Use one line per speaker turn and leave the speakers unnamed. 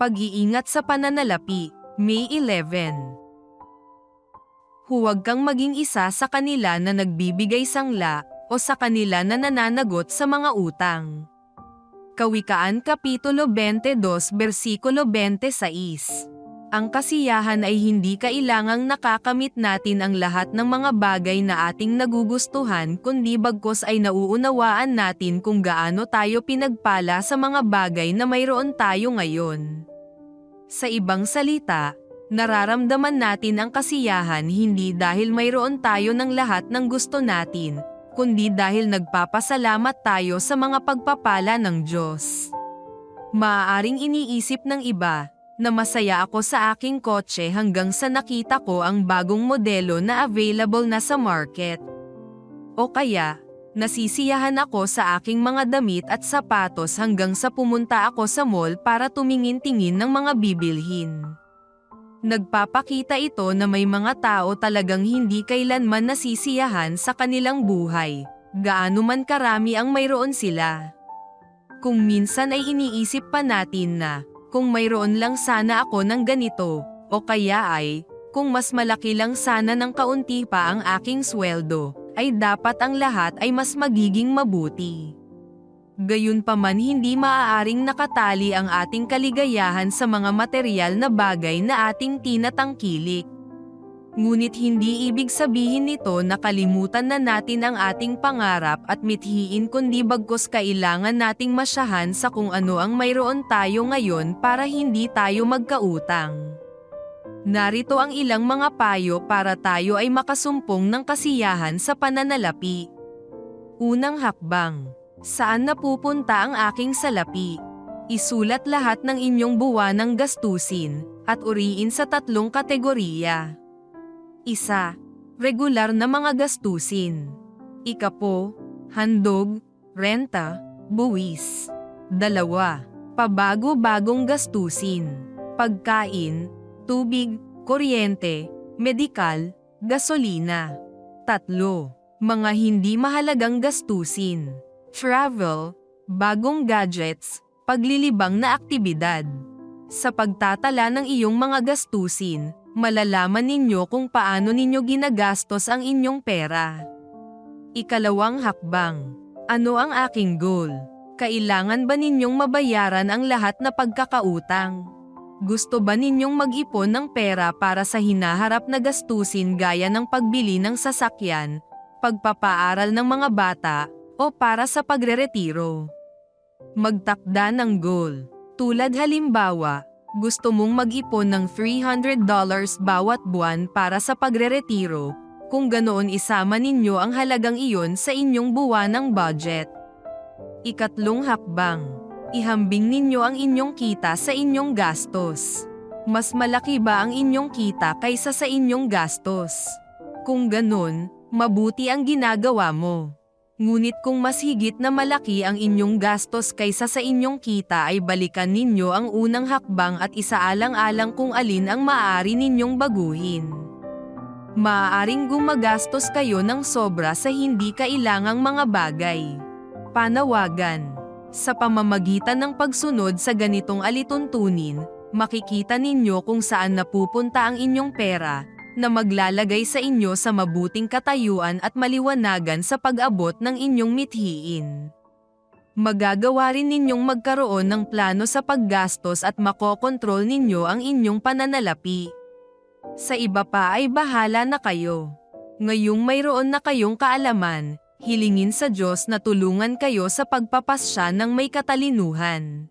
Pag-iingat sa pananalapi, May 11. Huwag kang maging isa sa kanila na nagbibigay sangla, o sa kanila na nananagot sa mga utang. Kawikaan Kapitulo 22 Bersikulo 26. Ang kasiyahan ay hindi kailangang nakakamit natin ang lahat ng mga bagay na ating nagugustuhan, kundi bagkus ay nauunawaan natin kung gaano tayo pinagpala sa mga bagay na mayroon tayo ngayon. Sa ibang salita, nararamdaman natin ang kasiyahan hindi dahil mayroon tayo ng lahat ng gusto natin, kundi dahil nagpapasalamat tayo sa mga pagpapala ng Diyos. Maaaring iniisip ng iba na masaya ako sa aking kotse hanggang sa nakita ko ang bagong modelo na available na sa market. O kaya, nasisiyahan ako sa aking mga damit at sapatos hanggang sa pumunta ako sa mall para tumingin-tingin ng mga bibilhin. Nagpapakita ito na may mga tao talagang hindi kailanman nasisiyahan sa kanilang buhay, gaano man karami ang mayroon sila. Kung minsan ay iniisip pa natin na, kung mayroon lang sana ako ng ganito, o kaya ay, kung mas malaki lang sana ng kaunti pa ang aking sweldo, ay dapat ang lahat ay mas magiging mabuti. Gayunpaman hindi maaaring nakatali ang ating kaligayahan sa mga materyal na bagay na ating tinatangkilik. Ngunit hindi ibig sabihin nito na kalimutan na natin ang ating pangarap at mithiin, kundi bagkus kailangan nating masyahan sa kung ano ang mayroon tayo ngayon para hindi tayo magkautang. Narito ang ilang mga payo para tayo ay makasumpong ng kasiyahan sa pananalapi. Unang hakbang. Saan napupunta ang aking salapi? Isulat lahat ng inyong buwanang gastusin, at uriin sa 3 kategorya. 1. Regular na mga gastusin. 2. Handog, renta, buwis. 2. Pabago-bagong gastusin. Pagkain, tubig, kuryente, medikal, gasolina. 3. Mga hindi mahalagang gastusin. Travel, bagong gadgets, paglilibang na aktibidad. Sa pagtatala ng iyong mga gastusin, malalaman ninyo kung paano ninyo ginagastos ang inyong pera. Ikalawang hakbang. Ano ang aking goal? Kailangan ba ninyong mabayaran ang lahat na pagkakautang? Gusto ba ninyong mag-ipon ng pera para sa hinaharap na gastusin gaya ng pagbili ng sasakyan, pagpapaaral ng mga bata, o para sa pagreretiro? Magtakda ng goal. Tulad halimbawa, gusto mong mag-ipon ng $300 bawat buwan para sa pagreretiro, kung ganoon isama ninyo ang halagang iyon sa inyong buwanang budget. Ikatlong hakbang. Ihambing ninyo ang inyong kita sa inyong gastos. Mas malaki ba ang inyong kita kaysa sa inyong gastos? Kung ganoon, mabuti ang ginagawa mo. Ngunit kung mas higit na malaki ang inyong gastos kaysa sa inyong kita, ay balikan ninyo ang unang hakbang at isaalang-alang kung alin ang maaari ninyong baguhin. Maaaring gumagastos kayo ng sobra sa hindi kailangang mga bagay. Panawagan. Sa pamamagitan ng pagsunod sa ganitong alituntunin, makikita ninyo kung saan napupunta ang inyong pera, na maglalagay sa inyo sa mabuting katayuan at maliwanagan sa pag-abot ng inyong mithiin. Magagawa rin ninyong magkaroon ng plano sa paggastos at makokontrol ninyo ang inyong pananalapi. Sa iba pa ay bahala na kayo. Ngayong mayroon na kayong kaalaman, hilingin sa Diyos na tulungan kayo sa pagpapasya ng may katalinuhan.